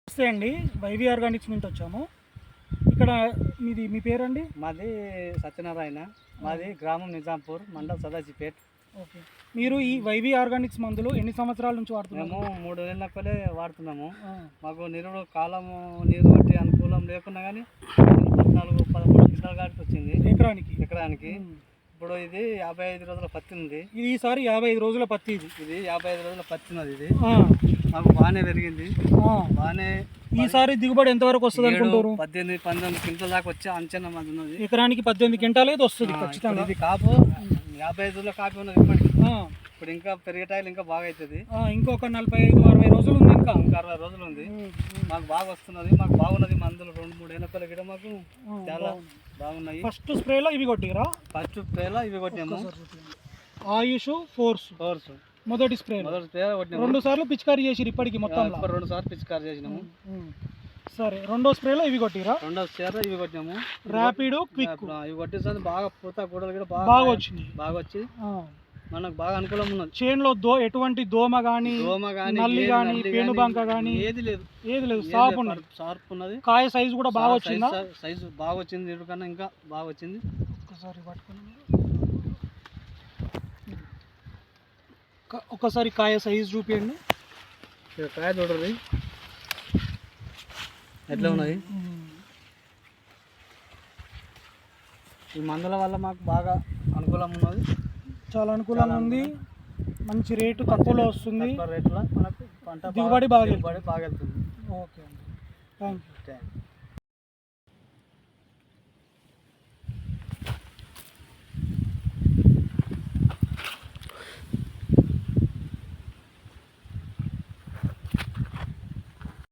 నమస్తే అండి, YV Organics నుంచి వచ్చాము. ఇక్కడ మీ పేరండి? మాది సత్యనారాయణ. మాది గ్రామం నిజాంపూర్, మండల్ సదాజీపేట్. ఓకే. మీరు ఈ వైవి ఆర్గానిక్స్ మందులు ఎన్ని సంవత్సరాల నుంచి వాడుతున్నాము? మేము 3 నెలలే వాడుతున్నాము. మాకు నిరుడు కాలము నీరు బట్టి అనుకూలం లేకున్నా కానీ 14-13 క్వింటాల కాడికి వచ్చింది ఎకరానికి. ఇప్పుడు ఇది 55 రోజుల పత్తి ఉంది. ఇది ఈసారి 55 రోజుల పత్తి. ఇది 55 రోజుల పత్తి ఉన్నది. ఇది మాకు బాగానే పెరిగింది. బాగానే ఈసారి దిగుబడి ఎంతవరకు వస్తుంది అనుకుంటారు? 18-19 క్వింటాల దాకా వచ్చే అంచనా మాది ఉన్నది. ఎకరానికి 18 క్వింటాలు అయితే వస్తుంది ఖచ్చితంగా. ఇది కాపు 55 రోజుల కాపు ఉన్నది ఇప్పటికి. ఇప్పుడు ఇంకా పెరిగేటాయిలు ఇంకా బాగా అవుతుంది. ఇంకొక 45-60 రోజులు ఉంది. ఇంకా 60 రోజులు ఉంది. మాకు బాగా వస్తున్నది, మాకు బాగున్నది. మందులు 2-3 ఎనపల గిడ మాకు చాలా బాగున్నాయి. ఫస్ట్ స్ప్రేలో ఇవి కొట్టిరా? ఫస్ట్ స్ప్రేలో ఇవి కొట్టాము. ఆయుష్ ఫోర్స్ మొదటి స్ప్రే కొట్టాము. 2 సార్లు పిచికారీ చేసిరు ఇప్పటికి మొత్తం? 2 సార్లు పిచికారీ చేసినాము. సరే, రెండో స్ప్రేలో ఇవి కొట్టిరా? రెండో స్ప్రేలో ఇవి కొట్టాము. ర్యాపిడ్ క్విక్ ఇవి కొట్టేసరికి బాగా పూత కూడలు కూడా బాగా వచ్చింది. వచ్చి మనకు బాగా అనుకూలం ఉన్నది. చేనులో ఎటువంటి దోమ కానీ నల్లి కానీ పేనుబంక కానీ ఏది లేదు. షార్ప్ ఉన్నది. కాయ సైజు కూడా బాగా వచ్చింది. సైజు బాగా వచ్చింది. నీరు కన్నా ఇంకా బాగా వచ్చింది. ఒకసారి కాయ సైజు చూపించండి. కాయ చూడండి ఎట్లా ఉన్నది. ఈ మందుల వల్ల మాకు బాగా అనుకూలం ఉన్నది. చాలా అనుకూలంగా ఉంది. మంచి రేటు తక్కువలో వస్తుంది. రేట్లో మనకు పంట దిగుబడి బాగా వెళ్తుంది. ఓకే అండి, థ్యాంక్ యూ.